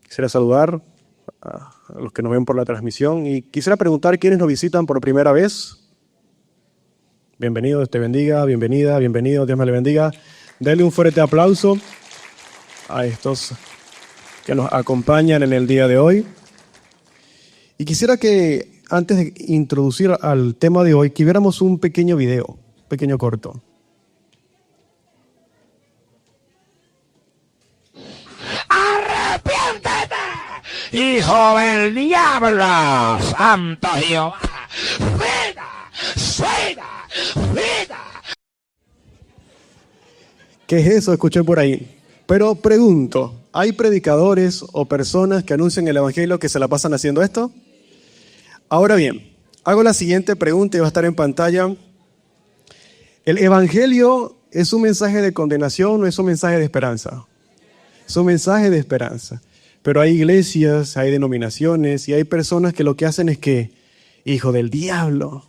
Quisiera saludar a los que nos ven por la transmisión y quisiera preguntar quiénes nos visitan por primera vez. Bienvenido, Dios te bendiga, bienvenida, bienvenido, Dios me le bendiga. Denle un fuerte aplauso a estos que nos acompañan en el día de hoy. Y quisiera que antes de introducir al tema de hoy, que viéramos un pequeño video, pequeño corto. ¡Arrepiéntete, hijo del diablo! ¡Santo Jehová! ¡Vida! ¿Qué es eso? Escuché por ahí. Pero pregunto, ¿hay predicadores o personas que anuncian el evangelio que se la pasan haciendo esto? Ahora bien, hago la siguiente pregunta y va a estar en pantalla. ¿El evangelio es un mensaje de condenación o es un mensaje de esperanza? Es un mensaje de esperanza. Pero hay iglesias, hay denominaciones y hay personas que lo que hacen es que, hijo del diablo,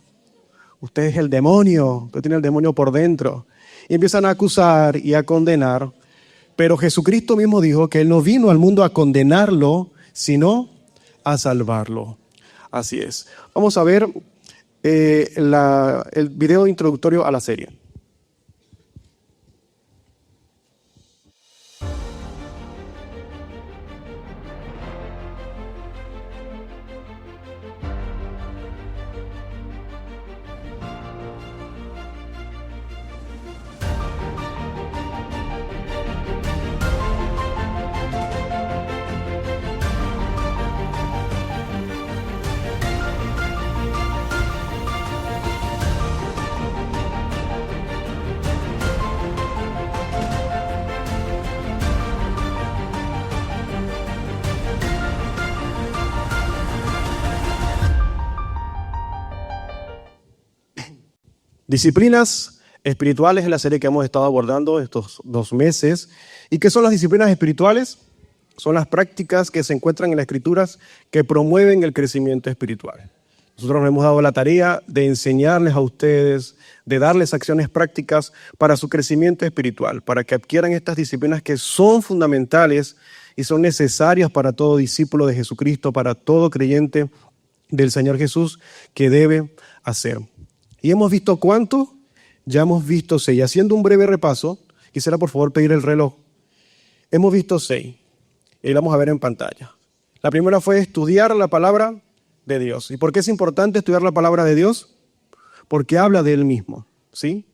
usted es el demonio, usted tiene el demonio por dentro. Y empiezan a acusar y a condenar. Pero Jesucristo mismo dijo que Él no vino al mundo a condenarlo, sino a salvarlo. Así es. Vamos a ver el video introductorio a la serie. Disciplinas espirituales es la serie que hemos estado abordando estos 2 meses. ¿Y qué son las disciplinas espirituales? Son las prácticas que se encuentran en las Escrituras que promueven el crecimiento espiritual. Nosotros nos hemos dado la tarea de enseñarles a ustedes, de darles acciones prácticas para su crecimiento espiritual, para que adquieran estas disciplinas que son fundamentales y son necesarias para todo discípulo de Jesucristo, para todo creyente del Señor Jesús que debe hacer. ¿Y hemos visto cuánto? Ya hemos visto 6. Haciendo un breve repaso, quisiera por favor pedir el reloj. Hemos visto 6 y vamos a ver en pantalla. La primera fue estudiar la palabra de Dios. ¿Y por qué es importante estudiar la palabra de Dios? Porque habla de Él mismo, ¿sí?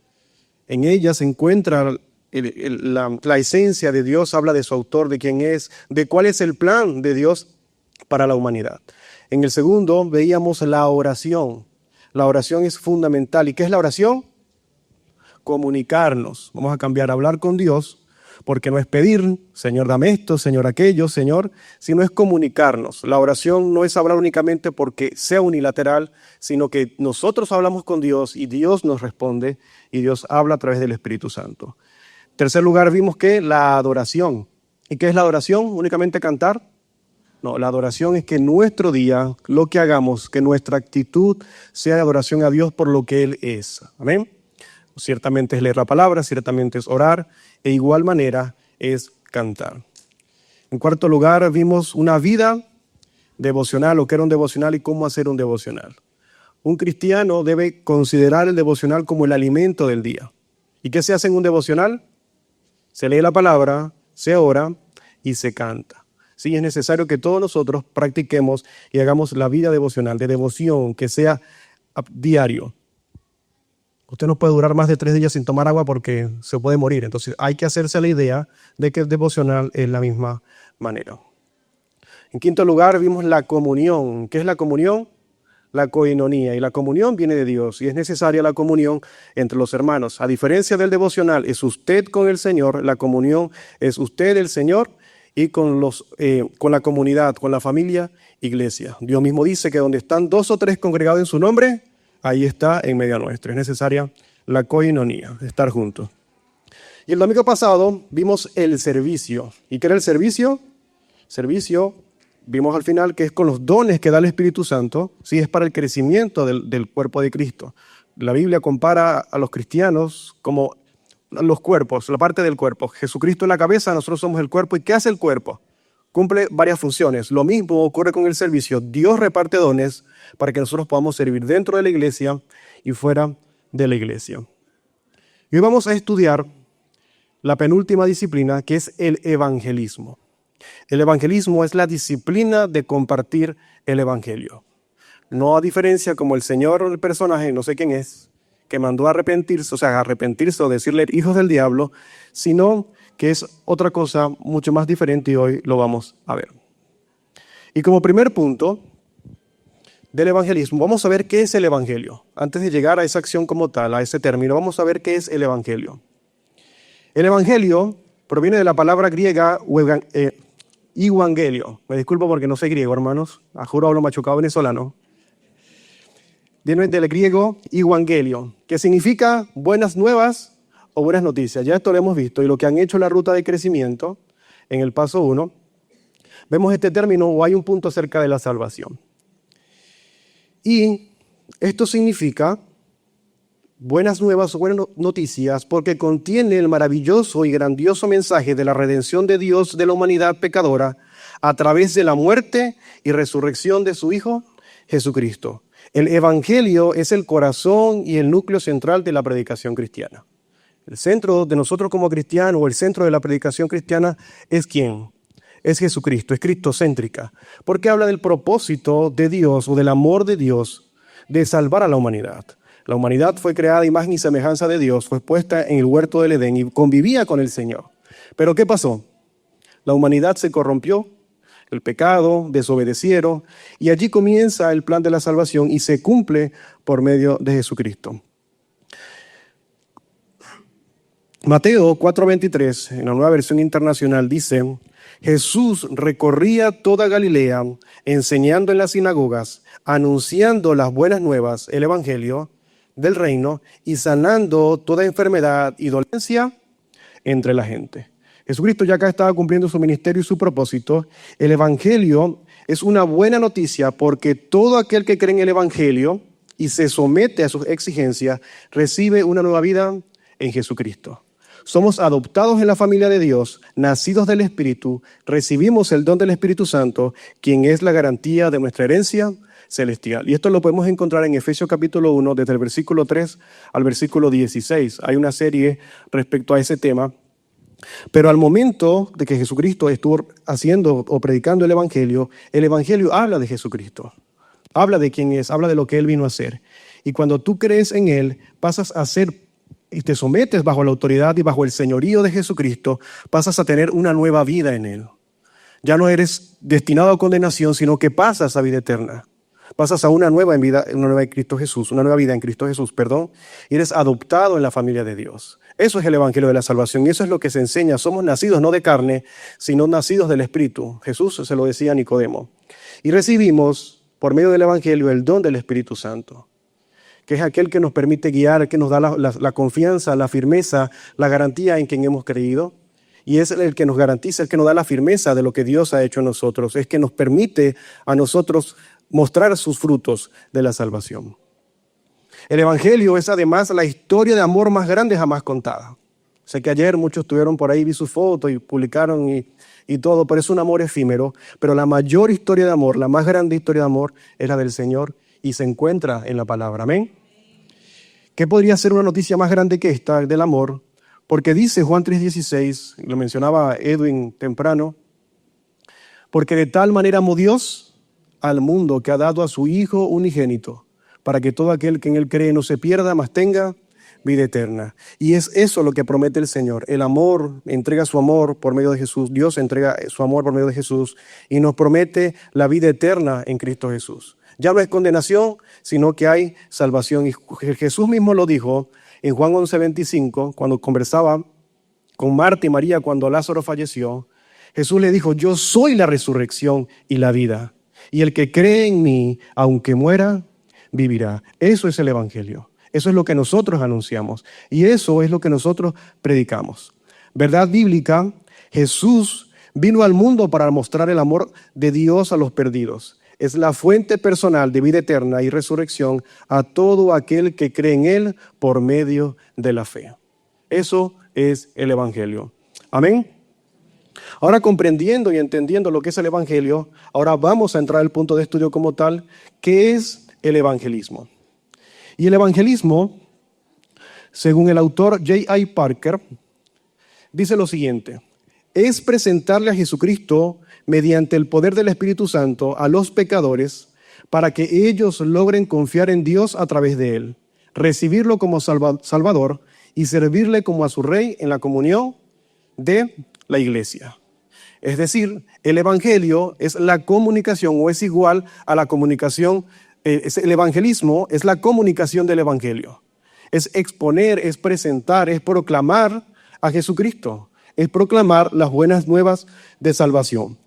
En ella se encuentra la esencia de Dios, habla de su autor, de quién es, de cuál es el plan de Dios para la humanidad. En el segundo veíamos la oración. La oración es fundamental. ¿Y qué es la oración? Comunicarnos. Vamos a cambiar, hablar con Dios, porque no es pedir, Señor, dame esto, Señor, aquello, Señor, sino es comunicarnos. La oración no es hablar únicamente porque sea unilateral, sino que nosotros hablamos con Dios y Dios nos responde y Dios habla a través del Espíritu Santo. En tercer lugar, vimos que la adoración. ¿Y qué es la adoración? ¿Únicamente cantar? No, la adoración es que nuestro día, lo que hagamos, que nuestra actitud sea de adoración a Dios por lo que Él es. Amén. Ciertamente es leer la palabra, ciertamente es orar, e igual manera es cantar. En cuarto lugar, vimos una vida devocional, lo que era un devocional y cómo hacer un devocional. Un cristiano debe considerar el devocional como el alimento del día. ¿Y qué se hace en un devocional? Se lee la palabra, se ora y se canta. Sí, es necesario que todos nosotros practiquemos y hagamos la vida devocional, de devoción, que sea diario. Usted no puede durar más de 3 días sin tomar agua porque se puede morir. Entonces hay que hacerse la idea de que el devocional es la misma manera. En quinto lugar vimos la comunión. ¿Qué es la comunión? La coinonía. Y la comunión viene de Dios y es necesaria la comunión entre los hermanos. A diferencia del devocional, es usted con el Señor, la comunión es usted, el Señor, y con la comunidad, con la familia, iglesia. Dios mismo dice que donde están 2 o 3 congregados en su nombre, ahí está en medio nuestro. Es necesaria la coinonía, estar juntos. Y el domingo pasado vimos el servicio. ¿Y qué era el servicio? Servicio, vimos al final que es con los dones que da el Espíritu Santo, sí, es para el crecimiento del cuerpo de Cristo. La Biblia compara a los cristianos como los cuerpos, la parte del cuerpo. Jesucristo es la cabeza, nosotros somos el cuerpo. ¿Y qué hace el cuerpo? cumple varias funciones. Lo mismo ocurre con el servicio. Dios reparte dones para que nosotros podamos servir dentro de la iglesia y fuera de la iglesia. Y hoy vamos a estudiar la penúltima disciplina, que es el evangelismo. El evangelismo es la disciplina de compartir el evangelio. No a diferencia como el Señor, el personaje, no sé quién es, que mandó a arrepentirse, o decirle hijos del diablo, sino que es otra cosa mucho más diferente y hoy lo vamos a ver. Y como primer punto del evangelismo, vamos a ver qué es el evangelio. Antes de llegar a esa acción como tal, a ese término, vamos a ver qué es el evangelio. El evangelio proviene de la palabra griega evangelio. Me disculpo porque no sé griego, hermanos. Juro hablo machucado venezolano. Viene del griego evangelio, que significa buenas nuevas o buenas noticias. Ya esto lo hemos visto. Y lo que han hecho la ruta de crecimiento, en el paso 1, vemos este término o hay un punto acerca de la salvación. Y esto significa buenas nuevas o buenas noticias porque contiene el maravilloso y grandioso mensaje de la redención de Dios de la humanidad pecadora a través de la muerte y resurrección de su Hijo Jesucristo. El evangelio es el corazón y el núcleo central de la predicación cristiana. El centro de nosotros como cristianos, o el centro de la predicación cristiana, ¿es quién? Es Jesucristo, es cristocéntrica, porque habla del propósito de Dios o del amor de Dios de salvar a la humanidad. La humanidad fue creada a imagen y semejanza de Dios, fue puesta en el huerto del Edén y convivía con el Señor. Pero ¿qué pasó? La humanidad se corrompió, el pecado, desobedecieron, y allí comienza el plan de la salvación y se cumple por medio de Jesucristo. Mateo 4:23, en la Nueva Versión Internacional, dice: Jesús recorría toda Galilea, enseñando en las sinagogas, anunciando las buenas nuevas, el evangelio del reino, y sanando toda enfermedad y dolencia entre la gente. Jesucristo ya acá estaba cumpliendo su ministerio y su propósito. El evangelio es una buena noticia porque todo aquel que cree en el evangelio y se somete a sus exigencias recibe una nueva vida en Jesucristo. Somos adoptados en la familia de Dios, nacidos del Espíritu, recibimos el don del Espíritu Santo, quien es la garantía de nuestra herencia celestial. Y esto lo podemos encontrar en Efesios capítulo 1, desde el versículo 3 al versículo 16. Hay una serie respecto a ese tema. Pero al momento de que Jesucristo estuvo haciendo o predicando el Evangelio habla de Jesucristo. Habla de quién es, habla de lo que Él vino a hacer. Y cuando tú crees en Él, pasas a ser y te sometes bajo la autoridad y bajo el señorío de Jesucristo, pasas a tener una nueva vida en Él. Ya no eres destinado a condenación, sino que pasas a vida eterna. Pasas a una nueva vida en Cristo Jesús, una nueva vida en Cristo Jesús, y eres adoptado en la familia de Dios. Eso es el evangelio de la salvación y eso es lo que se enseña. Somos nacidos no de carne, sino nacidos del Espíritu. Jesús se lo decía a Nicodemo. Y recibimos por medio del evangelio el don del Espíritu Santo, que es aquel que nos permite guiar, que nos da la confianza, la firmeza, la garantía en quien hemos creído. Y es el que nos garantiza, el que nos da la firmeza de lo que Dios ha hecho en nosotros. Es que nos permite a nosotros mostrar sus frutos de la salvación. El evangelio es además la historia de amor más grande jamás contada. Sé que ayer muchos estuvieron por ahí, vi su foto y publicaron y todo, pero es un amor efímero. Pero la mayor historia de amor, la más grande historia de amor es la del Señor y se encuentra en la palabra. Amén. ¿Qué podría ser una noticia más grande que esta del amor? Porque dice Juan 3:16, lo mencionaba Edwin temprano, porque de tal manera amó Dios al mundo que ha dado a su Hijo unigénito, para que todo aquel que en Él cree no se pierda, mas tenga vida eterna. Y es eso lo que promete el Señor. El amor, entrega su amor por medio de Jesús. Dios entrega su amor por medio de Jesús y nos promete la vida eterna en Cristo Jesús. Ya no es condenación, sino que hay salvación. Y Jesús mismo lo dijo en Juan 11:25, cuando conversaba con Marta y María cuando Lázaro falleció. Jesús le dijo: yo soy la resurrección y la vida. Y el que cree en mí, aunque muera, vivirá. Eso es el evangelio. Eso es lo que nosotros anunciamos. Y eso es lo que nosotros predicamos. Verdad bíblica: Jesús vino al mundo para mostrar el amor de Dios a los perdidos. Es la fuente personal de vida eterna y resurrección a todo aquel que cree en Él por medio de la fe. Eso es el evangelio. Amén. Ahora, comprendiendo y entendiendo lo que es el Evangelio, ahora vamos a entrar al punto de estudio como tal, ¿qué es el evangelismo? Y el evangelismo, según el autor J.I. Parker, dice lo siguiente: es presentarle a Jesucristo mediante el poder del Espíritu Santo a los pecadores para que ellos logren confiar en Dios a través de Él, recibirlo como Salvador y servirle como a su Rey en la comunión de la iglesia. Es decir, el evangelio es la comunicación o es igual a la comunicación, el evangelismo es la comunicación del evangelio. Es exponer, es presentar, es proclamar a Jesucristo, es proclamar las buenas nuevas de salvación.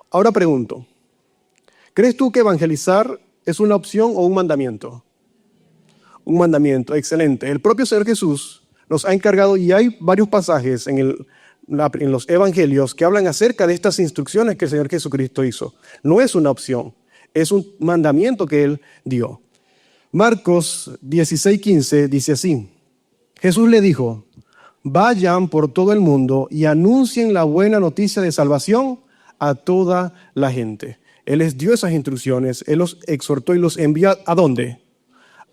Ahora pregunto, ¿crees tú que evangelizar es una opción o un mandamiento? Un mandamiento, excelente. El propio Señor Jesús nos ha encargado, y hay varios pasajes en los evangelios que hablan acerca de estas instrucciones que el Señor Jesucristo hizo. No es una opción, es un mandamiento que Él dio. Marcos 16:15 dice así: Jesús le dijo, vayan por todo el mundo y anuncien la buena noticia de salvación a toda la gente. Él les dio esas instrucciones, Él los exhortó y los envió ¿a dónde?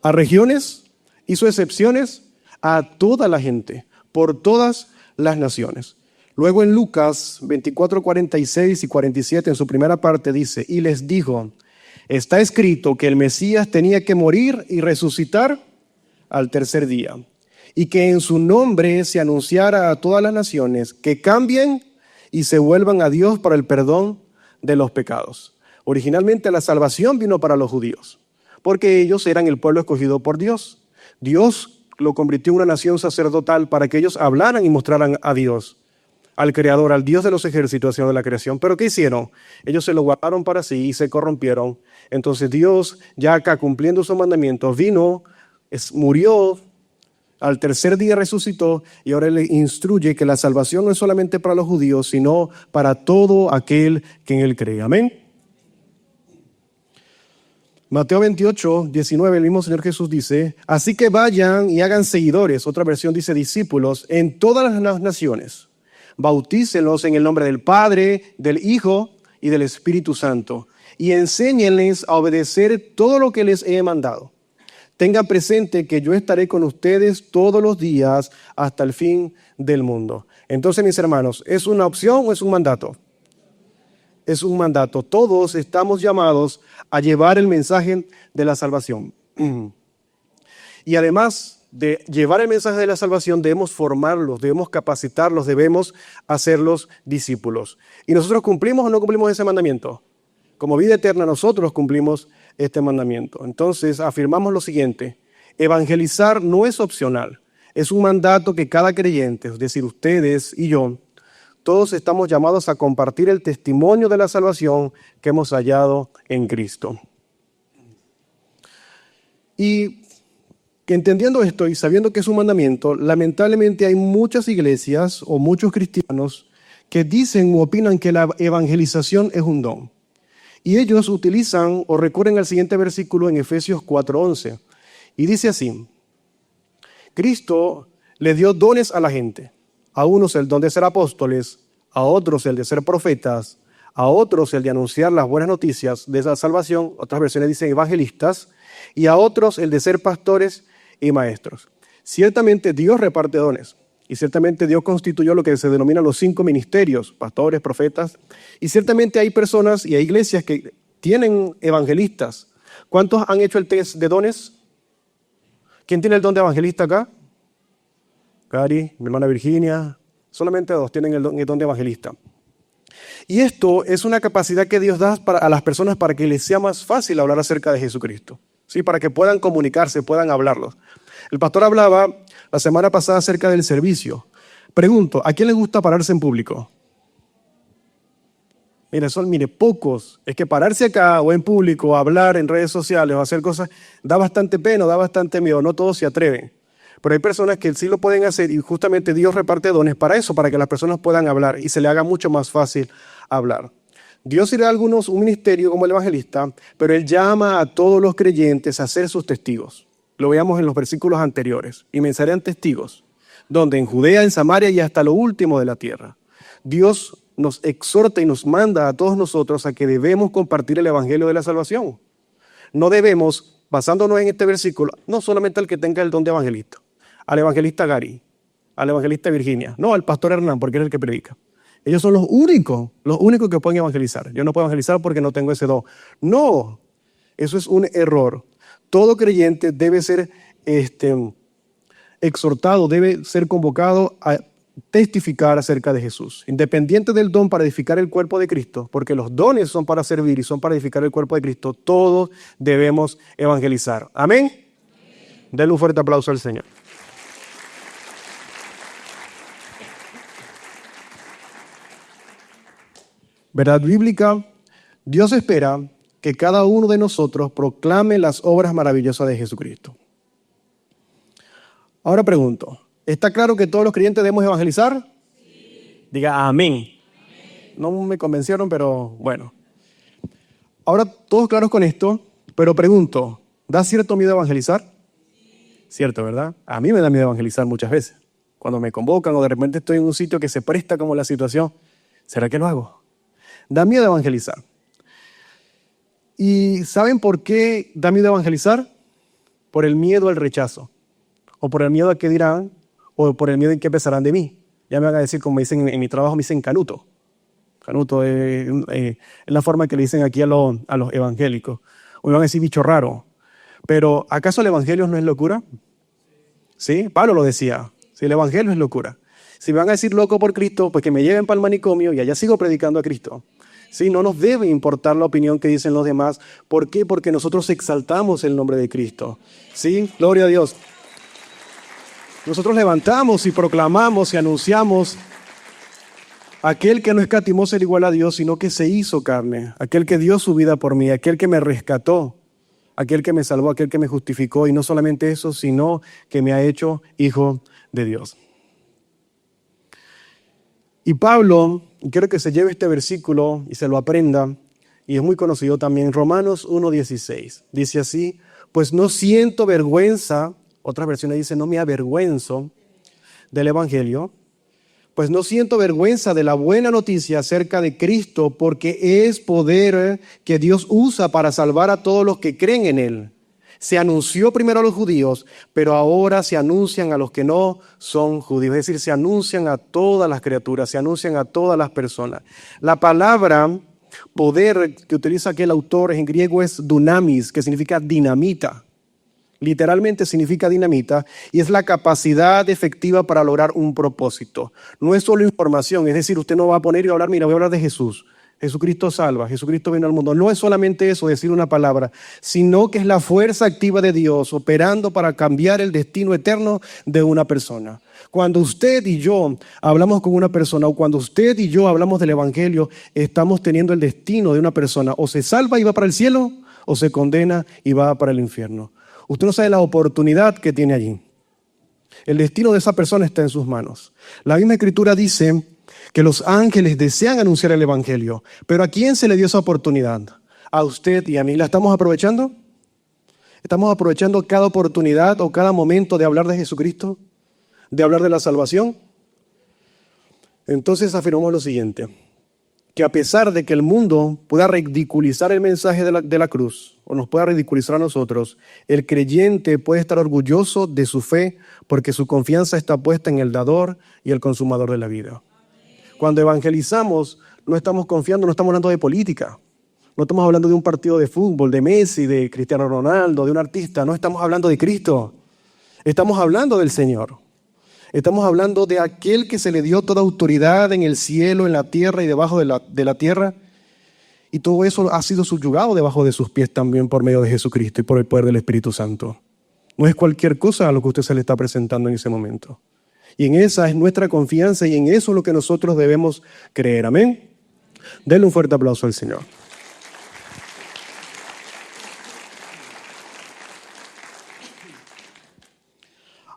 A regiones, hizo excepciones a toda la gente, por todas las naciones. Luego en Lucas 24, 46 y 47, en su primera parte dice, y les dijo, está escrito que el Mesías tenía que morir y resucitar al tercer día, y que en su nombre se anunciara a todas las naciones que cambien y se vuelvan a Dios para el perdón de los pecados. Originalmente la salvación vino para los judíos, porque ellos eran el pueblo escogido por Dios. Dios lo convirtió en una nación sacerdotal para que ellos hablaran y mostraran a Dios, al Creador, al Dios de los ejércitos, Señor de la creación. ¿Pero qué hicieron? Ellos se lo guardaron para sí y se corrompieron. Entonces Dios, ya acá cumpliendo sus mandamientos, vino, murió, al tercer día resucitó y ahora le instruye que la salvación no es solamente para los judíos, sino para todo aquel que en Él cree. Amén. Mateo 28, 19, el mismo Señor Jesús dice, así que vayan y hagan seguidores, otra versión dice discípulos, en todas las naciones. Bautícenlos en el nombre del Padre, del Hijo y del Espíritu Santo y enséñenles a obedecer todo lo que les he mandado. Tengan presente que yo estaré con ustedes todos los días hasta el fin del mundo. Entonces, mis hermanos, ¿es una opción o es un mandato? Es un mandato. Todos estamos llamados a llevar el mensaje de la salvación. Y además de llevar el mensaje de la salvación, debemos formarlos, debemos capacitarlos, debemos hacerlos discípulos. ¿Y nosotros cumplimos o no cumplimos ese mandamiento? Como vida eterna, nosotros cumplimos este mandamiento. Entonces, afirmamos lo siguiente: evangelizar no es opcional, es un mandato que cada creyente, es decir, ustedes y yo, todos estamos llamados a compartir el testimonio de la salvación que hemos hallado en Cristo. Y que entendiendo esto y sabiendo que es un mandamiento, lamentablemente hay muchas iglesias o muchos cristianos que dicen o opinan que la evangelización es un don. Y ellos utilizan o recurren al siguiente versículo en Efesios 4:11. Y dice así, Cristo le dio dones a la gente. A unos el don de ser apóstoles, a otros el de ser profetas, a otros el de anunciar las buenas noticias de esa salvación, otras versiones dicen evangelistas, y a otros el de ser pastores y maestros. Ciertamente Dios reparte dones, y ciertamente Dios constituyó lo que se denomina los 5 ministerios, pastores, profetas, y ciertamente hay personas y hay iglesias que tienen evangelistas. ¿Cuántos han hecho el test de dones? ¿Quién tiene el don de evangelista acá? Cari, mi hermana Virginia, solamente 2 tienen el don de evangelista. Y esto es una capacidad que Dios da a las personas para que les sea más fácil hablar acerca de Jesucristo, ¿sí? Para que puedan comunicarse, puedan hablarlos. El pastor hablaba la semana pasada acerca del servicio. Pregunto, ¿a quién le gusta pararse en público? Mire, pocos. Es que pararse acá o en público, hablar en redes sociales o hacer cosas, da bastante pena, da bastante miedo, no todos se atreven. Pero hay personas que sí lo pueden hacer y justamente Dios reparte dones para eso, para que las personas puedan hablar y se le haga mucho más fácil hablar. Dios le da a algunos un ministerio como el evangelista, pero Él llama a todos los creyentes a ser sus testigos. Lo veíamos en los versículos anteriores. Y me serán testigos donde en Judea, en Samaria y hasta lo último de la tierra. Dios nos exhorta y nos manda a todos nosotros a que debemos compartir el evangelio de la salvación. No debemos, basándonos en este versículo, no solamente al que tenga el don de evangelista, al evangelista Gary, al evangelista Virginia, no al pastor Hernán, porque es el que predica. Ellos son los únicos que pueden evangelizar. Yo no puedo evangelizar porque no tengo ese don. No, eso es un error. Todo creyente debe ser exhortado, debe ser convocado a testificar acerca de Jesús, independiente del don para edificar el cuerpo de Cristo, porque los dones son para servir y son para edificar el cuerpo de Cristo. Todos debemos evangelizar. ¿Amén? Denle un fuerte aplauso al Señor. Verdad bíblica, Dios espera que cada uno de nosotros proclame las obras maravillosas de Jesucristo. Ahora pregunto, ¿está claro que todos los creyentes debemos evangelizar? Sí. Diga amén. No me convencieron, pero bueno. Ahora todos claros con esto, pero pregunto, ¿da cierto miedo evangelizar? Sí. Cierto, ¿verdad? A mí me da miedo evangelizar muchas veces. Cuando me convocan o de repente estoy en un sitio que se presta como la situación, ¿será que lo hago? Da miedo evangelizar. ¿Y saben por qué da miedo evangelizar? Por el miedo al rechazo, o por el miedo a qué dirán, o por el miedo en qué pensarán de mí. Ya me van a decir, como me dicen en mi trabajo, me dicen canuto. Canuto es la forma que le dicen aquí a los evangélicos. O me van a decir bicho raro. Pero ¿acaso el evangelio no es locura? ¿Sí? Pablo lo decía. Sí, el evangelio es locura. Si me van a decir loco por Cristo, pues que me lleven para el manicomio y allá sigo predicando a Cristo. Sí, no nos debe importar la opinión que dicen los demás. ¿Por qué? Porque nosotros exaltamos el nombre de Cristo. Sí, gloria a Dios. Nosotros levantamos y proclamamos y anunciamos aquel que no escatimó ser igual a Dios, sino que se hizo carne, aquel que dio su vida por mí, aquel que me rescató, aquel que me salvó, aquel que me justificó, y no solamente eso, sino que me ha hecho hijo de Dios. Y Pablo, quiero que se lleve este versículo y se lo aprenda, y es muy conocido también, Romanos 1:16. Dice así, pues no siento vergüenza, otras versiones dicen, no me avergüenzo del Evangelio, pues no siento vergüenza de la buena noticia acerca de Cristo, porque es poder que Dios usa para salvar a todos los que creen en Él. Se anunció primero a los judíos, pero ahora se anuncian a los que no son judíos. Es decir, se anuncian a todas las criaturas, se anuncian a todas las personas. La palabra poder que utiliza aquí el autor en griego es dunamis, que significa dinamita. Literalmente significa dinamita y es la capacidad efectiva para lograr un propósito. No es solo información, es decir, usted no va a poner y va a hablar, mira, voy a hablar de Jesús. Jesucristo salva, Jesucristo vino al mundo. No es solamente eso, decir una palabra, sino que es la fuerza activa de Dios operando para cambiar el destino eterno de una persona. Cuando usted y yo hablamos con una persona o cuando usted y yo hablamos del Evangelio, estamos teniendo el destino de una persona. O se salva y va para el cielo o se condena y va para el infierno. Usted no sabe la oportunidad que tiene allí. El destino de esa persona está en sus manos. La misma Escritura dice que los ángeles desean anunciar el Evangelio. Pero ¿a quién se le dio esa oportunidad? A usted y a mí. ¿La estamos aprovechando? ¿Estamos aprovechando cada oportunidad o cada momento de hablar de Jesucristo? ¿De hablar de la salvación? Entonces afirmamos lo siguiente, que a pesar de que el mundo pueda ridiculizar el mensaje de la cruz, o nos pueda ridiculizar a nosotros, el creyente puede estar orgulloso de su fe porque su confianza está puesta en el dador y el consumador de la vida. Cuando evangelizamos, no estamos confiando, no estamos hablando de política, no estamos hablando de un partido de fútbol, de Messi, de Cristiano Ronaldo, de un artista, no estamos hablando de Cristo, estamos hablando del Señor. Estamos hablando de aquel que se le dio toda autoridad en el cielo, en la tierra y debajo de la tierra. Y todo eso ha sido subyugado debajo de sus pies también por medio de Jesucristo y por el poder del Espíritu Santo. No es cualquier cosa a lo que usted se le está presentando en ese momento. Y en esa es nuestra confianza y en eso es lo que nosotros debemos creer. Amén. Denle un fuerte aplauso al Señor.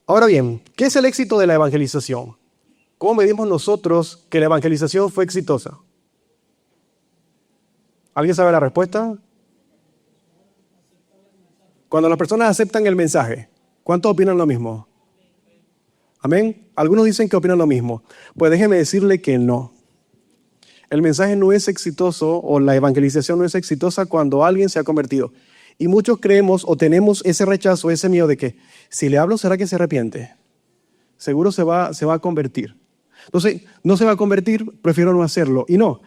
Ahora bien, ¿qué es el éxito de la evangelización? ¿Cómo medimos nosotros que la evangelización fue exitosa? ¿Alguien sabe la respuesta? Cuando las personas aceptan el mensaje, ¿cuántos opinan lo mismo? ¿Amén? Algunos dicen que opinan lo mismo. Pues déjeme decirle que no. El mensaje no es exitoso o la evangelización no es exitosa cuando alguien se ha convertido. Y muchos creemos o tenemos ese rechazo, ese miedo de que si le hablo, ¿será que se arrepiente? Seguro se va a convertir. Entonces, no se va a convertir, prefiero no hacerlo. Y no,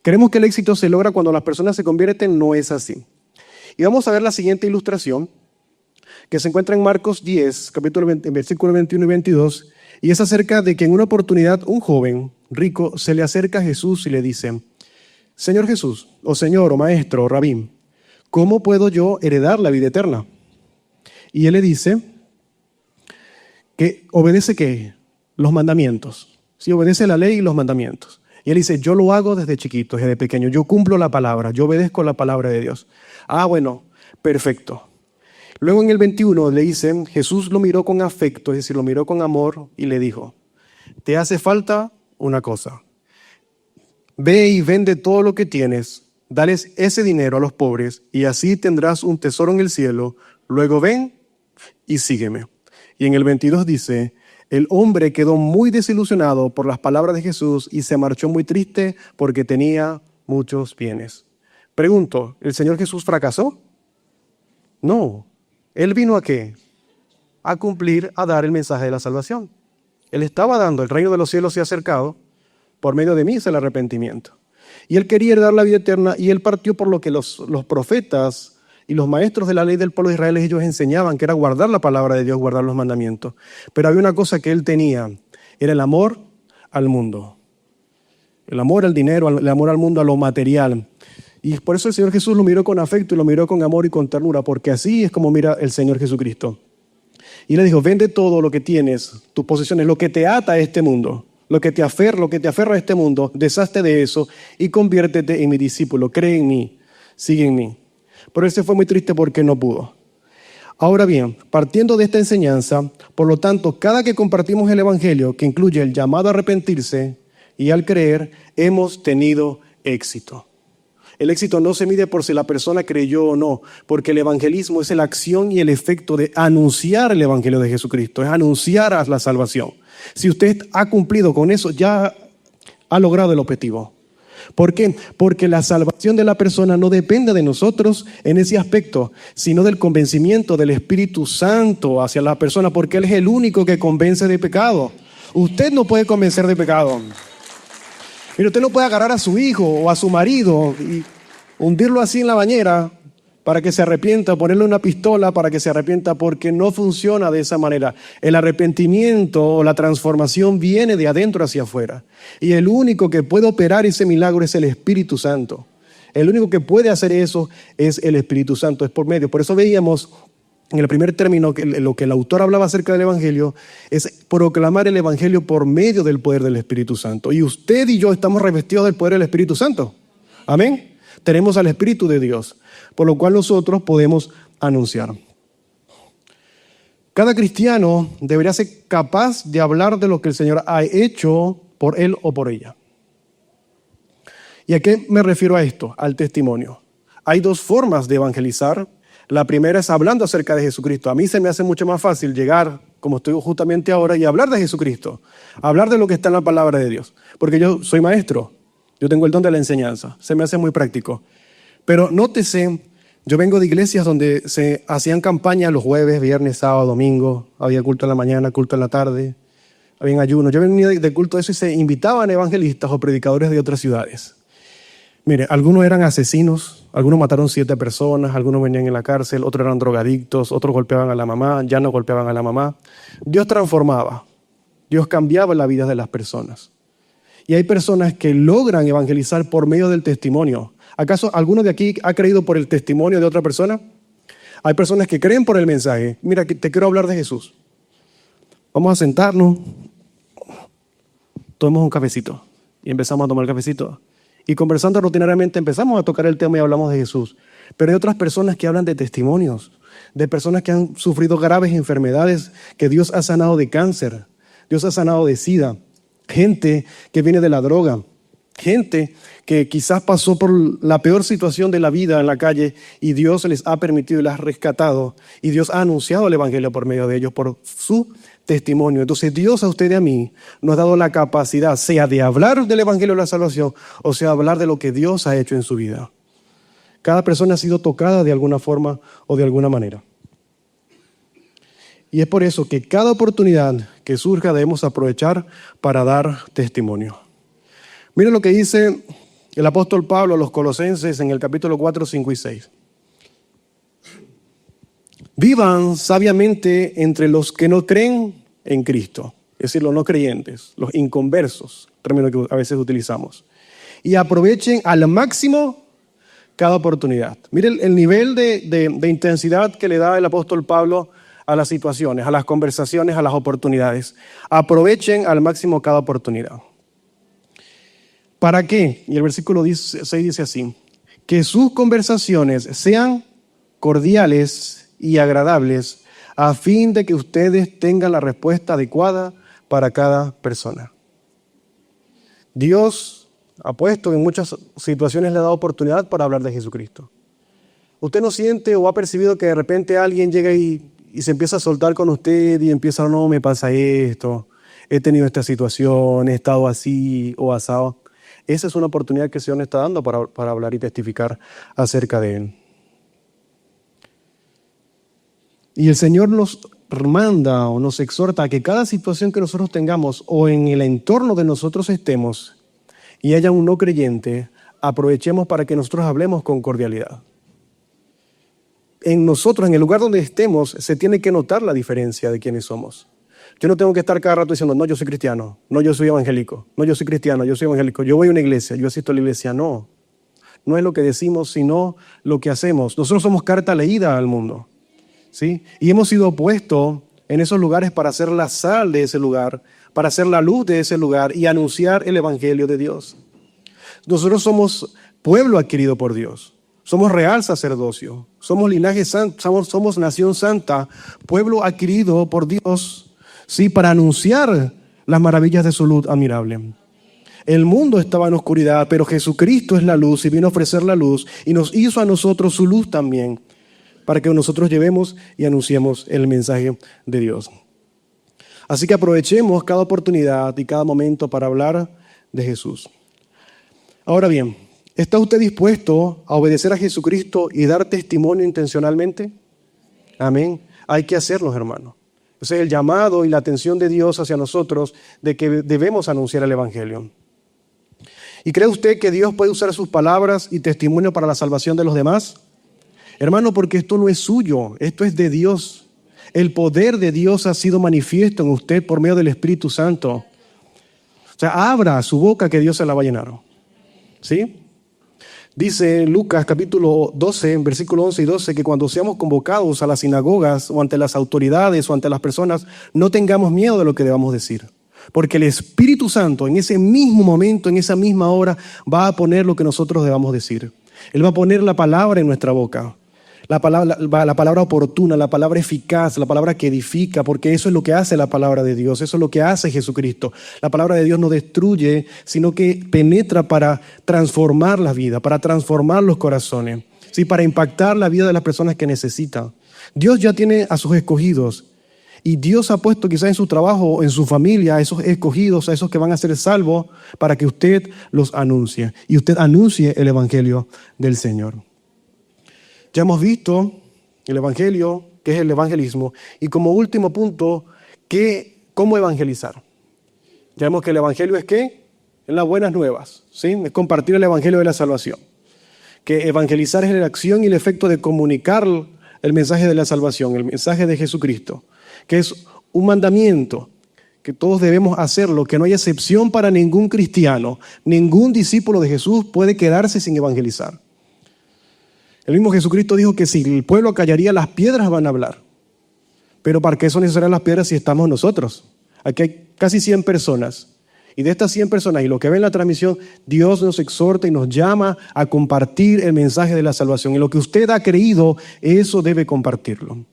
creemos que el éxito se logra cuando las personas se convierten, no es así. Y vamos a ver la siguiente ilustración, que se encuentra en Marcos 10, capítulo 20, versículos 21 y 22, y es acerca de que en una oportunidad un joven rico se le acerca a Jesús y le dice, Señor Jesús, o Señor, o Maestro, o Rabí, ¿cómo puedo yo heredar la vida eterna? Y él le dice que obedece ¿qué? Los mandamientos. Sí, obedece la ley y los mandamientos. Y él dice, yo lo hago desde chiquito, desde pequeño, yo cumplo la palabra, yo obedezco la palabra de Dios. Ah, bueno, perfecto. Luego en el 21 le dicen, Jesús lo miró con afecto, es decir, lo miró con amor y le dijo, te hace falta una cosa. Ve y vende todo lo que tienes, dales ese dinero a los pobres y así tendrás un tesoro en el cielo. Luego ven y sígueme. Y en el 22 dice, el hombre quedó muy desilusionado por las palabras de Jesús y se marchó muy triste porque tenía muchos bienes. Pregunto, ¿el Señor Jesús fracasó? No. ¿Él vino a qué? A cumplir, a dar el mensaje de la salvación. Él estaba dando, el reino de los cielos se ha acercado, por medio de mí es el arrepentimiento. Y él quería dar la vida eterna y él partió por lo que los profetas y los maestros de la ley del pueblo de Israel ellos enseñaban, que era guardar la palabra de Dios, guardar los mandamientos. Pero había una cosa que él tenía, era el amor al mundo. El amor al dinero, el amor al mundo, a lo material. Y por eso el Señor Jesús lo miró con afecto y lo miró con amor y con ternura, porque así es como mira el Señor Jesucristo. Y le dijo, vende todo lo que tienes, tus posesiones, lo que te ata a este mundo, lo que te aferra a este mundo, deshazte de eso y conviértete en mi discípulo, cree en mí, sigue en mí. Pero él se fue muy triste porque no pudo. Ahora bien, partiendo de esta enseñanza, por lo tanto, cada que compartimos el Evangelio, que incluye el llamado a arrepentirse y al creer, hemos tenido éxito. El éxito no se mide por si la persona creyó o no, porque el evangelismo es la acción y el efecto de anunciar el evangelio de Jesucristo, es anunciar la salvación. Si usted ha cumplido con eso, ya ha logrado el objetivo. ¿Por qué? Porque la salvación de la persona no depende de nosotros en ese aspecto, sino del convencimiento del Espíritu Santo hacia la persona, porque Él es el único que convence de pecado. Usted no puede convencer de pecado. Mire, usted no puede agarrar a su hijo o a su marido y hundirlo así en la bañera para que se arrepienta, ponerle una pistola para que se arrepienta, porque no funciona de esa manera. El arrepentimiento o la transformación viene de adentro hacia afuera. Y el único que puede operar ese milagro es el Espíritu Santo. El único que puede hacer eso es el Espíritu Santo, es por medio. Por eso veíamos en el primer término que lo que el autor hablaba acerca del Evangelio es proclamar el Evangelio por medio del poder del Espíritu Santo. Y usted y yo estamos revestidos del poder del Espíritu Santo. Amén. Tenemos al Espíritu de Dios, por lo cual nosotros podemos anunciar. Cada cristiano debería ser capaz de hablar de lo que el Señor ha hecho por él o por ella. ¿Y a qué me refiero a esto? Al testimonio. Hay dos formas de evangelizar. La primera es hablando acerca de Jesucristo. A mí se me hace mucho más fácil llegar, como estoy justamente ahora, y hablar de Jesucristo. Hablar de lo que está en la palabra de Dios. Porque yo soy maestro. Yo tengo el don de la enseñanza. Se me hace muy práctico. Pero nótese, yo vengo de iglesias donde se hacían campañas los jueves, viernes, sábado, domingo. Había culto en la mañana, culto en la tarde. Había ayuno. Yo venía de culto de eso y se invitaban evangelistas o predicadores de otras ciudades. Mire, algunos eran asesinos, algunos mataron 7 personas, algunos venían en la cárcel, otros eran drogadictos, otros golpeaban a la mamá, ya no golpeaban a la mamá. Dios transformaba, Dios cambiaba la vida de las personas. Y hay personas que logran evangelizar por medio del testimonio. ¿Acaso alguno de aquí ha creído por el testimonio de otra persona? Hay personas que creen por el mensaje. Mira, te quiero hablar de Jesús. Vamos a sentarnos, tomemos un cafecito y empezamos a tomar el cafecito. Y conversando rutinariamente empezamos a tocar el tema y hablamos de Jesús. Pero hay otras personas que hablan de testimonios, de personas que han sufrido graves enfermedades, que Dios ha sanado de cáncer, Dios ha sanado de SIDA, gente que viene de la droga, gente que quizás pasó por la peor situación de la vida en la calle y Dios les ha permitido y les ha rescatado y Dios ha anunciado el Evangelio por medio de ellos, por su testimonio. Entonces Dios a usted y a mí nos ha dado la capacidad, sea de hablar del Evangelio de la salvación, o sea, hablar de lo que Dios ha hecho en su vida. Cada persona ha sido tocada de alguna forma o de alguna manera. Y es por eso que cada oportunidad que surja debemos aprovechar para dar testimonio. Miren lo que dice el apóstol Pablo a los Colosenses en el capítulo 4, 5 y 6. Vivan sabiamente entre los que no creen en Cristo, es decir, los no creyentes, los inconversos, término que a veces utilizamos. Y aprovechen al máximo cada oportunidad. Miren el nivel de intensidad que le da el apóstol Pablo a las situaciones, a las conversaciones, a las oportunidades. Aprovechen al máximo cada oportunidad. ¿Para qué? Y el versículo 6 dice así: que sus conversaciones sean cordiales y agradables, a fin de que ustedes tengan la respuesta adecuada para cada persona. Dios ha puesto en muchas situaciones, le ha dado oportunidad para hablar de Jesucristo. Usted no siente o ha percibido que de repente alguien llega y se empieza a soltar con usted y empieza, no, me pasa esto, he tenido esta situación, he estado así o asado. Esa es una oportunidad que el Señor nos está dando para hablar y testificar acerca de Él. Y el Señor nos manda o nos exhorta a que cada situación que nosotros tengamos o en el entorno de nosotros estemos y haya un no creyente, aprovechemos para que nosotros hablemos con cordialidad. En nosotros, en el lugar donde estemos, se tiene que notar la diferencia de quiénes somos. Yo no tengo que estar cada rato diciendo, no, yo soy cristiano, no, yo soy evangélico, no, yo soy cristiano, yo soy evangélico, yo voy a una iglesia, yo asisto a la iglesia. No, no es lo que decimos, sino lo que hacemos. Nosotros somos carta leída al mundo, ¿sí? Y hemos sido puestos en esos lugares para ser la sal de ese lugar, para ser la luz de ese lugar y anunciar el evangelio de Dios. Nosotros somos pueblo adquirido por Dios. Somos real sacerdocio, somos linaje santo, somos nación santa, pueblo adquirido por Dios, sí, para anunciar las maravillas de su luz admirable. El mundo estaba en oscuridad, pero Jesucristo es la luz y vino a ofrecer la luz y nos hizo a nosotros su luz también, para que nosotros llevemos y anunciemos el mensaje de Dios. Así que aprovechemos cada oportunidad y cada momento para hablar de Jesús. Ahora bien, ¿está usted dispuesto a obedecer a Jesucristo y dar testimonio intencionalmente? Amén. Hay que hacerlo, hermanos. Ese es el llamado y la atención de Dios hacia nosotros de que debemos anunciar el evangelio. ¿Y cree usted que Dios puede usar sus palabras y testimonio para la salvación de los demás? Hermano, porque esto no es suyo, esto es de Dios. El poder de Dios ha sido manifiesto en usted por medio del Espíritu Santo. O sea, abra su boca que Dios se la va a llenar. ¿Sí? Dice Lucas capítulo 12, versículo 11 y 12, que cuando seamos convocados a las sinagogas o ante las autoridades o ante las personas, no tengamos miedo de lo que debamos decir. Porque el Espíritu Santo en ese mismo momento, en esa misma hora, va a poner lo que nosotros debamos decir. Él va a poner la palabra en nuestra boca. La palabra oportuna, la palabra eficaz, la palabra que edifica, porque eso es lo que hace la palabra de Dios, eso es lo que hace Jesucristo. La palabra de Dios no destruye, sino que penetra para transformar la vida, para transformar los corazones, ¿sí? Para impactar la vida de las personas que necesitan. Dios ya tiene a sus escogidos y Dios ha puesto quizás en su trabajo, en su familia, a esos escogidos, a esos que van a ser salvos, para que usted los anuncie y usted anuncie el evangelio del Señor. Ya hemos visto el evangelio, que es el evangelismo, y como último punto, ¿cómo evangelizar? Ya vemos que el evangelio es ¿qué? Es las buenas nuevas, ¿sí? Es compartir el evangelio de la salvación. Que evangelizar es la acción y el efecto de comunicar el mensaje de la salvación, el mensaje de Jesucristo, que es un mandamiento que todos debemos hacerlo, que no hay excepción para ningún cristiano, ningún discípulo de Jesús puede quedarse sin evangelizar. El mismo Jesucristo dijo que si el pueblo callaría, las piedras van a hablar. Pero ¿para qué son necesarias las piedras si estamos nosotros? Aquí hay casi 100 personas. Y de estas 100 personas, y los que ven la transmisión, Dios nos exhorta y nos llama a compartir el mensaje de la salvación. Y lo que usted ha creído, eso debe compartirlo.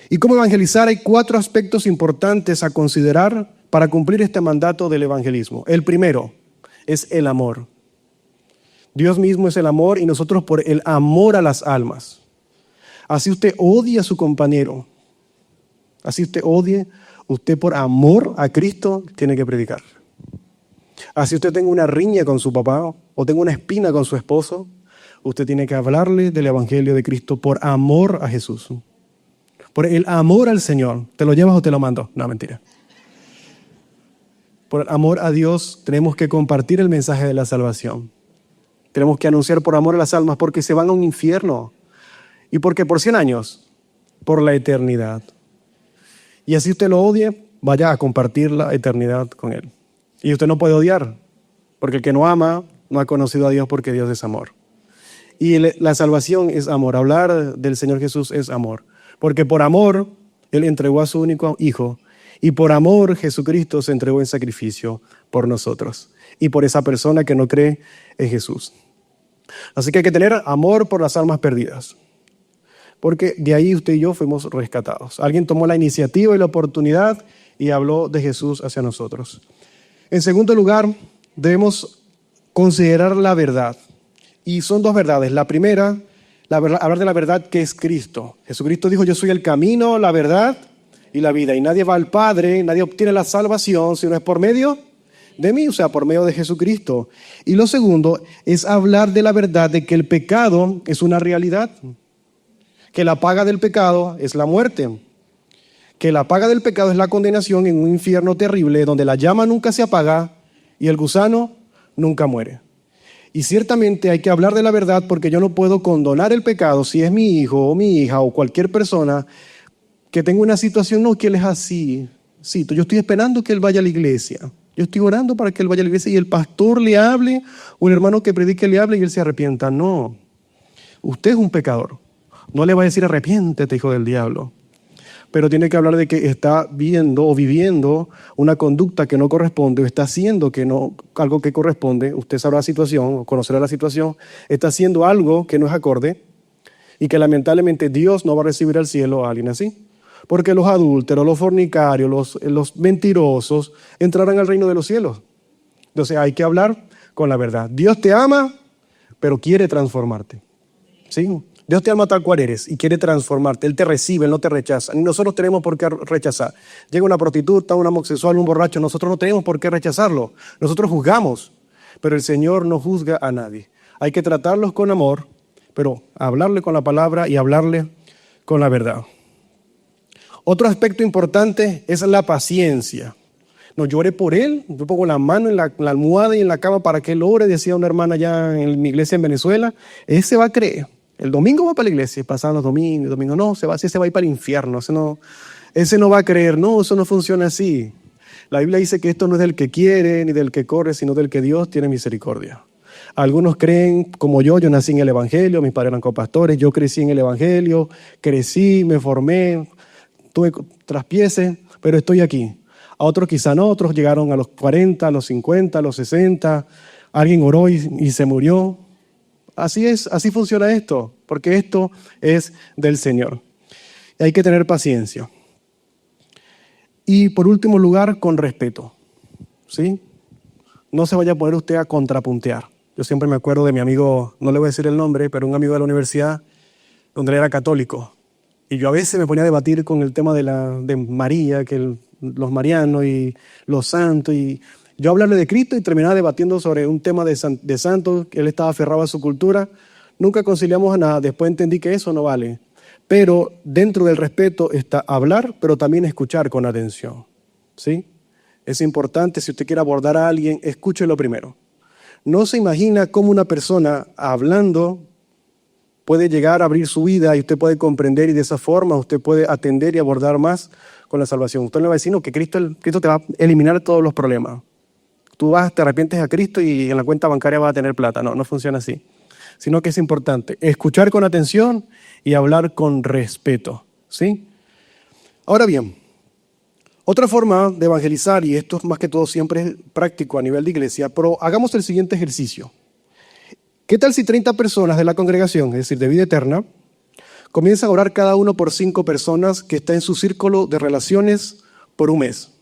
¿Y cómo evangelizar? Hay 4 aspectos importantes a considerar para cumplir este mandato del evangelismo. El primero es el amor. Dios mismo es el amor y nosotros por el amor a las almas. Así usted odia a su compañero, Así usted odie, usted por amor a Cristo tiene que predicar. Así usted tenga una riña con su papá o tenga una espina con su esposo, usted tiene que hablarle del Evangelio de Cristo por amor a Jesús. Por el amor al Señor. ¿Te lo llevas o te lo mando? No, mentira. Por el amor a Dios tenemos que compartir el mensaje de la salvación. Tenemos que anunciar por amor a las almas porque se van a un infierno. ¿Y por qué? Por 100 años. Por la eternidad. Y así usted lo odie, vaya a compartir la eternidad con Él. Y usted no puede odiar, porque el que no ama no ha conocido a Dios porque Dios es amor. Y la salvación es amor. Hablar del Señor Jesús es amor. Porque por amor Él entregó a su único Hijo. Y por amor Jesucristo se entregó en sacrificio por nosotros. Y por esa persona que no cree en Jesús. Así que hay que tener amor por las almas perdidas. Porque de ahí usted y yo fuimos rescatados. Alguien tomó la iniciativa y la oportunidad y habló de Jesús hacia nosotros. En segundo lugar, debemos considerar la verdad. Y son dos verdades. La primera, hablar de la verdad que es Cristo. Jesucristo dijo, yo soy el camino, la verdad y la vida. Y nadie va al Padre, nadie obtiene la salvación si no es por medio de mí, o sea, por medio de Jesucristo. Y lo segundo es hablar de la verdad de que el pecado es una realidad. Que la paga del pecado es la muerte. Que la paga del pecado es la condenación en un infierno terrible donde la llama nunca se apaga y el gusano nunca muere. Y ciertamente hay que hablar de la verdad porque yo no puedo condonar el pecado si es mi hijo o mi hija o cualquier persona que tenga una situación, no, que él es así. Sí, yo estoy esperando que él vaya a la iglesia. Yo estoy orando para que él vaya a la iglesia y el pastor le hable o el hermano que predique le hable y él se arrepienta. No, usted es un pecador. No le va a decir arrepiéntete, hijo del diablo. Pero tiene que hablar de que está viendo o viviendo una conducta que no corresponde o está haciendo algo que corresponde. Usted sabrá la situación o conocerá la situación. Está haciendo algo que no es acorde y que lamentablemente Dios no va a recibir al cielo a alguien así. Porque los adúlteros, los fornicarios, los mentirosos entrarán al reino de los cielos. Entonces hay que hablar con la verdad. Dios te ama, pero quiere transformarte. ¿Sí? Dios te ama tal cual eres y quiere transformarte. Él te recibe, Él no te rechaza. Ni nosotros tenemos por qué rechazar. Llega una prostituta, un homosexual, un borracho, nosotros no tenemos por qué rechazarlo. Nosotros juzgamos, pero el Señor no juzga a nadie. Hay que tratarlos con amor, pero hablarle con la palabra y hablarle con la verdad. Otro aspecto importante es la paciencia. No llore por él, yo pongo la mano en la almohada y en la cama para que él ore, decía una hermana allá en mi iglesia en Venezuela. Ese va a creer. El domingo va para la iglesia, pasan los domingos, no, ese va a ir para el infierno, ese no va a creer, no, eso no funciona así. La Biblia dice que esto no es del que quiere ni del que corre, sino del que Dios tiene misericordia. Algunos creen, como yo nací en el Evangelio, mis padres eran copastores, yo crecí en el Evangelio, crecí, me formé, tuve traspieces, pero estoy aquí. A otros quizá no, otros llegaron a los 40, a los 50, a los 60, alguien oró y se murió. Así es, así funciona esto, porque esto es del Señor. Y hay que tener paciencia. Y por último lugar, con respeto. ¿Sí? No se vaya a poner usted a contrapuntear. Yo siempre me acuerdo de mi amigo, no le voy a decir el nombre, pero un amigo de la universidad, donde él era católico. Y yo a veces me ponía a debatir con el tema de María, los marianos y los santos, y yo hablarle de Cristo y terminaba debatiendo sobre un tema de santos, que él estaba aferrado a su cultura. Nunca conciliamos a nada. Después entendí que eso no vale. Pero dentro del respeto está hablar, pero también escuchar con atención. ¿Sí? Es importante, si usted quiere abordar a alguien, escúchelo primero. No se imagina cómo una persona hablando puede llegar a abrir su vida y usted puede comprender y de esa forma usted puede atender y abordar más con la salvación. Usted le va a decir, no, que Cristo te va a eliminar todos los problemas. Tú te arrepientes a Cristo y en la cuenta bancaria vas a tener plata. No funciona así. Sino que es importante escuchar con atención y hablar con respeto. ¿Sí? Ahora bien, otra forma de evangelizar, y esto más que todo siempre es práctico a nivel de iglesia, pero hagamos el siguiente ejercicio. ¿Qué tal si 30 personas de la congregación, es decir, de vida eterna, comienzan a orar cada uno por 5 personas que está en su círculo de relaciones por un mes?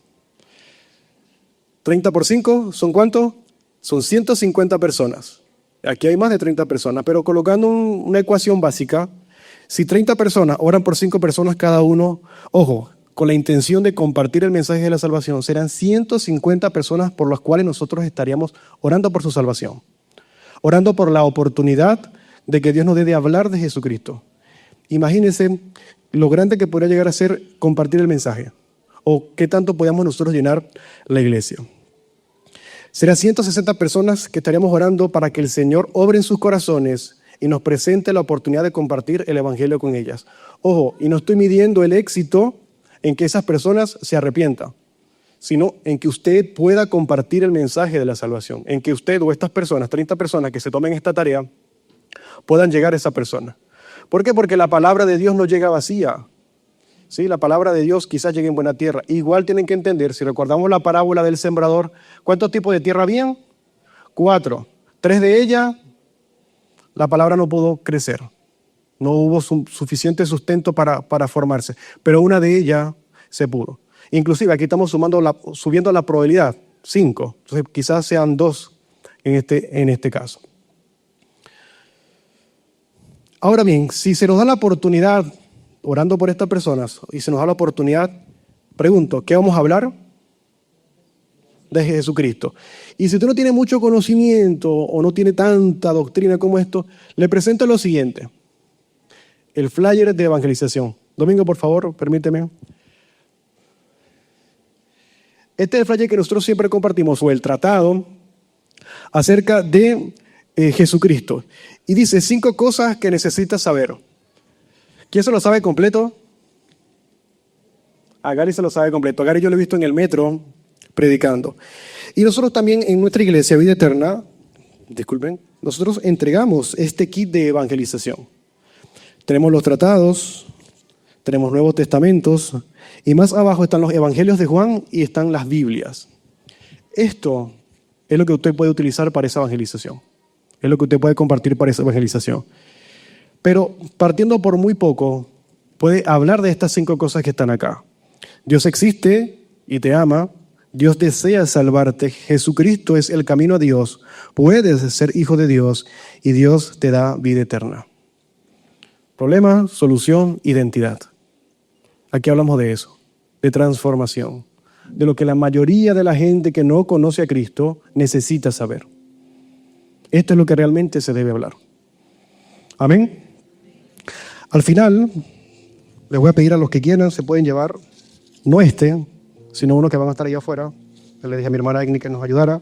30 por 5, ¿son cuánto? Son 150 personas. Aquí hay más de 30 personas, pero colocando una ecuación básica, si 30 personas oran por 5 personas cada uno, ojo, con la intención de compartir el mensaje de la salvación, serán 150 personas por las cuales nosotros estaríamos orando por su salvación, orando por la oportunidad de que Dios nos dé de hablar de Jesucristo. Imagínense lo grande que podría llegar a ser compartir el mensaje, o qué tanto podamos nosotros llenar la iglesia. Serán 160 personas que estaríamos orando para que el Señor obre en sus corazones y nos presente la oportunidad de compartir el evangelio con ellas. Ojo, y no estoy midiendo el éxito en que esas personas se arrepientan, sino en que usted pueda compartir el mensaje de la salvación, en que usted o estas personas, 30 personas que se tomen esta tarea, puedan llegar a esa persona. ¿Por qué? Porque la palabra de Dios no llega vacía. Sí, la palabra de Dios quizás llegue en buena tierra. Igual tienen que entender, si recordamos la parábola del sembrador, ¿cuántos tipos de tierra habían? 4. 3 de ellas, la palabra no pudo crecer. No hubo suficiente sustento para formarse. Pero una de ellas se pudo. Inclusive aquí estamos subiendo la probabilidad, 5. Entonces quizás sean 2 en este caso. Ahora bien, si se nos da la oportunidad, orando por estas personas, y se nos da la oportunidad, pregunto, ¿qué vamos a hablar? De Jesucristo. Y si usted no tiene mucho conocimiento o no tiene tanta doctrina como esto, le presento lo siguiente. El flyer de evangelización. Domingo, por favor, permíteme. Este es el flyer que nosotros siempre compartimos, o el tratado acerca de Jesucristo. Y dice 5 cosas que necesitas saber. ¿Quién se lo sabe completo? A Gary se lo sabe completo. A Gary yo lo he visto en el metro predicando. Y nosotros también en nuestra iglesia Vida Eterna, nosotros entregamos este kit de evangelización. Tenemos los tratados, tenemos Nuevos Testamentos, y más abajo están los Evangelios de Juan y están las Biblias. Esto es lo que usted puede utilizar para esa evangelización. Es lo que usted puede compartir para esa evangelización. Pero partiendo por muy poco, puede hablar de estas 5 cosas que están acá. Dios existe y te ama. Dios desea salvarte. Jesucristo es el camino a Dios. Puedes ser hijo de Dios y Dios te da vida eterna. Problema, solución, identidad. Aquí hablamos de eso, de transformación, de lo que la mayoría de la gente que no conoce a Cristo necesita saber. Esto es lo que realmente se debe hablar. Amén. Al final, les voy a pedir a los que quieran, se pueden llevar, no sino uno que van a estar allá afuera. Le dije a mi hermana Agni que nos ayudara,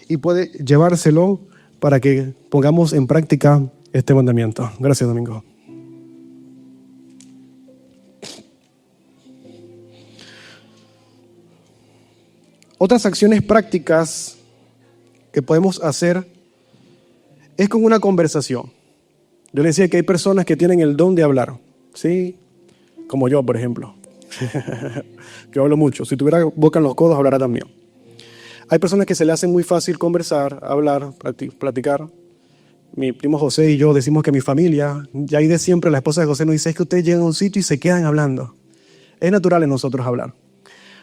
y puede llevárselo para que pongamos en práctica este mandamiento. Gracias, Domingo. Otras acciones prácticas que podemos hacer es con una conversación. Yo le decía que hay personas que tienen el don de hablar, ¿sí? Como yo, por ejemplo. Yo hablo mucho. Si tuviera boca en los codos, hablará también. Hay personas que se le hace muy fácil conversar, hablar, platicar. Mi primo José y yo decimos que mi familia, ya ahí de siempre la esposa de José nos dice, es que ustedes llegan a un sitio y se quedan hablando. Es natural en nosotros hablar.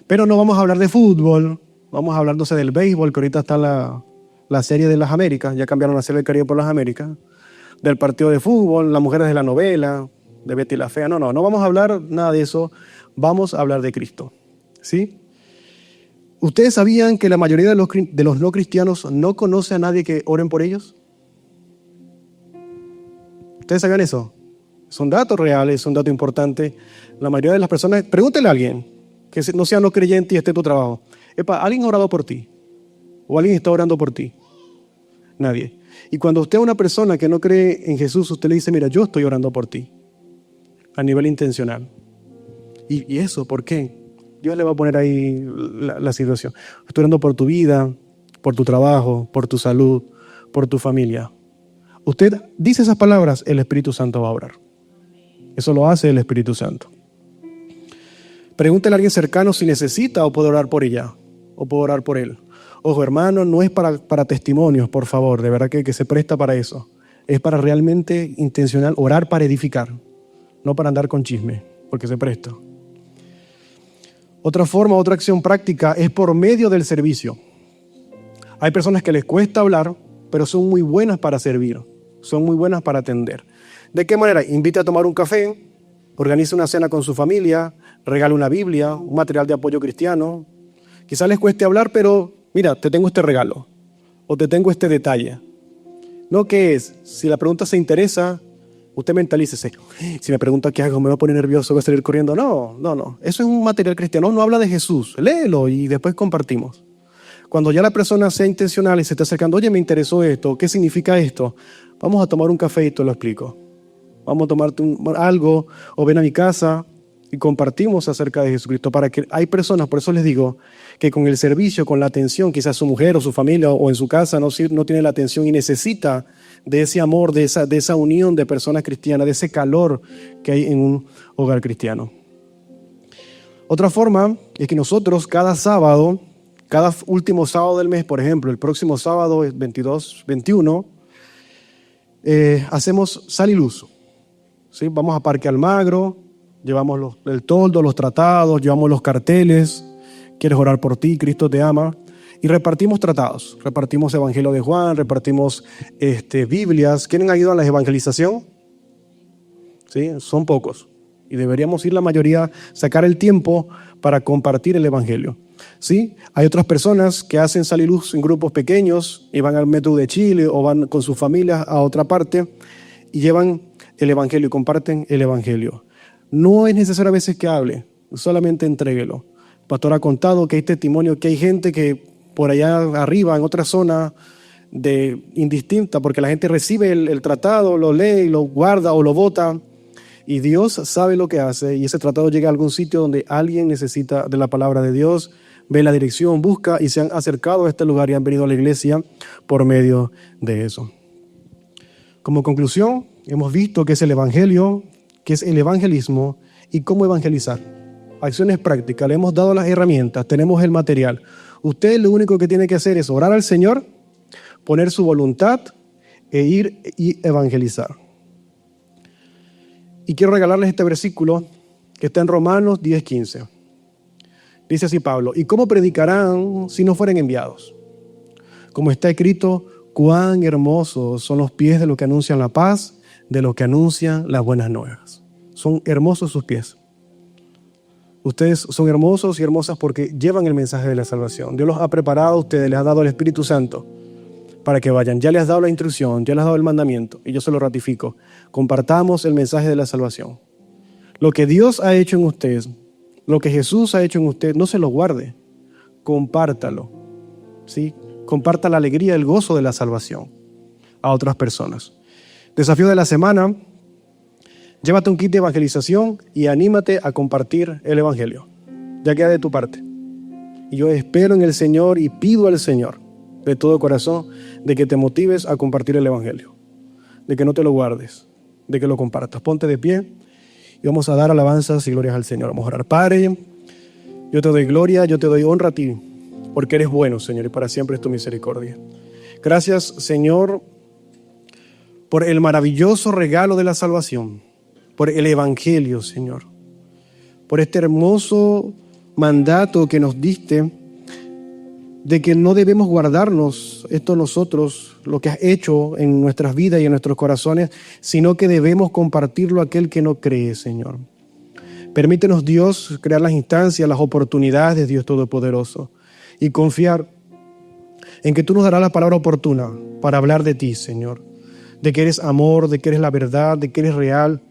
Pero no vamos a hablar de fútbol, vamos a hablar, no sé, del béisbol, que ahorita está la serie de las Américas, ya cambiaron la serie del Caribe por las Américas, del partido de fútbol, las mujeres de la novela, de Betty la Fea. No vamos a hablar nada de eso, vamos a hablar de Cristo, ¿sí? ¿Ustedes sabían que la mayoría de los no cristianos no conoce a nadie que oren por ellos? ¿Ustedes sabían eso? Son datos reales, son datos importantes. La mayoría de las personas, pregúntele a alguien que no sea no creyente y esté en tu trabajo. ¿Alguien ha orado por ti? ¿O alguien está orando por ti? Nadie. Y cuando usted a una persona que no cree en Jesús, usted le dice, mira, yo estoy orando por ti. A nivel intencional. ¿Y eso por qué? Dios le va a poner ahí la situación. Estoy orando por tu vida, por tu trabajo, por tu salud, por tu familia. Usted dice esas palabras, el Espíritu Santo va a orar. Eso lo hace el Espíritu Santo. Pregúntele a alguien cercano si necesita o puede orar por ella o puede orar por él. Ojo, hermano, no es para testimonios, por favor, de verdad que se presta para eso. Es para realmente intencional, orar para edificar, no para andar con chisme, porque se presta. Otra forma, otra acción práctica es por medio del servicio. Hay personas que les cuesta hablar, pero son muy buenas para servir, son muy buenas para atender. ¿De qué manera? Invite a tomar un café, organice una cena con su familia, regale una Biblia, un material de apoyo cristiano. Quizás les cueste hablar, pero mira, te tengo este regalo o te tengo este detalle. ¿No qué es? Si la pregunta se interesa, usted mentalícese. Si me pregunta qué hago, me voy a poner nervioso, voy a salir corriendo. No. Eso es un material cristiano. No habla de Jesús. Léelo y después compartimos. Cuando ya la persona sea intencional y se esté acercando, oye, me interesó esto, ¿qué significa esto? Vamos a tomar un café y te lo explico. Vamos a tomarte algo o ven a mi casa y compartimos acerca de Jesucristo. Para que hay personas, por eso les digo, que con el servicio, con la atención, quizás su mujer o su familia o en su casa no tiene la atención y necesita de ese amor, de esa unión de personas cristianas, de ese calor que hay en un hogar cristiano. Otra forma es que nosotros cada sábado, cada último sábado del mes, por ejemplo, el próximo sábado es 22, 21, hacemos sal y luz. ¿Sí? Vamos a Parque Almagro, llevamos el toldo, los tratados, llevamos los carteles, quieres orar por ti, Cristo te ama, y repartimos tratados, repartimos Evangelio de Juan, repartimos Biblias. ¿Quieren ayuda a la evangelización? ¿Sí? Son pocos, y deberíamos ir la mayoría, sacar el tiempo para compartir el Evangelio. ¿Sí? Hay otras personas que hacen sal y luz en grupos pequeños y van al metro de Chile o van con sus familias a otra parte y llevan el Evangelio y comparten el Evangelio. No es necesario a veces que hable, solamente entréguelo. El pastor ha contado que hay testimonio, que hay gente que por allá arriba, en otra zona indistinta, porque la gente recibe el tratado, lo lee, lo guarda o lo bota, y Dios sabe lo que hace, y ese tratado llega a algún sitio donde alguien necesita de la palabra de Dios, ve la dirección, busca, y se han acercado a este lugar y han venido a la iglesia por medio de eso. Como conclusión, hemos visto que es el Evangelio, que es el evangelismo y cómo evangelizar. Acciones prácticas, le hemos dado las herramientas, tenemos el material. Usted lo único que tiene que hacer es orar al Señor, poner su voluntad e ir y evangelizar. Y quiero regalarles este versículo que está en Romanos 10:15. Dice así Pablo: ¿y cómo predicarán si no fueren enviados? Como está escrito, cuán hermosos son los pies de los que anuncian la paz, de los que anuncian las buenas nuevas. Son hermosos sus pies. Ustedes son hermosos y hermosas porque llevan el mensaje de la salvación. Dios los ha preparado a ustedes, les ha dado el Espíritu Santo para que vayan. Ya les ha dado la instrucción, ya les ha dado el mandamiento y yo se lo ratifico. Compartamos el mensaje de la salvación. Lo que Dios ha hecho en ustedes, lo que Jesús ha hecho en usted, no se lo guarde, compártalo. ¿Sí? Comparta la alegría, el gozo de la salvación a otras personas. Desafío de la semana: llévate un kit de evangelización y anímate a compartir el Evangelio. Ya queda de tu parte. Y yo espero en el Señor y pido al Señor de todo corazón de que te motives a compartir el Evangelio, de que no te lo guardes, de que lo compartas. Ponte de pie y vamos a dar alabanzas y glorias al Señor. Vamos a orar. Padre, yo te doy gloria, yo te doy honra a ti, porque eres bueno, Señor, y para siempre es tu misericordia. Gracias, Señor, por el maravilloso regalo de la salvación, por el Evangelio, Señor, por este hermoso mandato que nos diste de que no debemos guardarnos esto nosotros, lo que has hecho en nuestras vidas y en nuestros corazones, sino que debemos compartirlo a aquel que no cree, Señor. Permítenos, Dios, crear las instancias, las oportunidades, Dios Todopoderoso, y confiar en que tú nos darás la palabra oportuna para hablar de ti, Señor, de que eres amor, de que eres la verdad, de que eres real,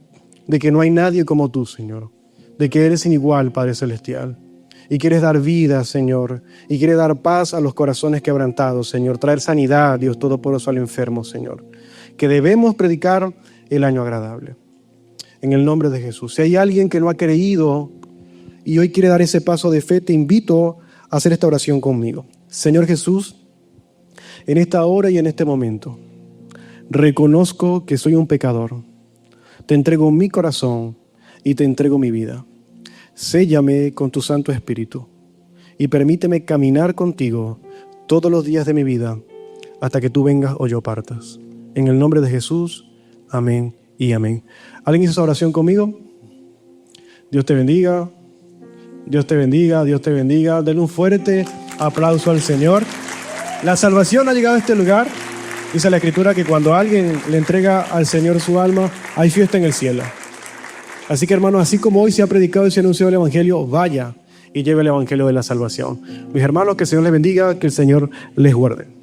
de que no hay nadie como tú, Señor, de que eres inigual, Padre Celestial, y quieres dar vida, Señor, y quieres dar paz a los corazones quebrantados, Señor, traer sanidad, Dios Todopoderoso, al enfermo, Señor, que debemos predicar el año agradable. En el nombre de Jesús. Si hay alguien que no ha creído y hoy quiere dar ese paso de fe, te invito a hacer esta oración conmigo. Señor Jesús, en esta hora y en este momento, reconozco que soy un pecador. Te entrego mi corazón y te entrego mi vida. Séllame con tu Santo Espíritu y permíteme caminar contigo todos los días de mi vida hasta que tú vengas o yo partas. En el nombre de Jesús, amén y amén. ¿Alguien hizo esa oración conmigo? Dios te bendiga, Dios te bendiga, Dios te bendiga. Denle un fuerte aplauso al Señor. La salvación ha llegado a este lugar. Dice la Escritura que cuando alguien le entrega al Señor su alma, hay fiesta en el cielo. Así que, hermanos, así como hoy se ha predicado y se ha anunciado el Evangelio, vaya y lleve el Evangelio de la salvación. Mis hermanos, que el Señor les bendiga, que el Señor les guarde.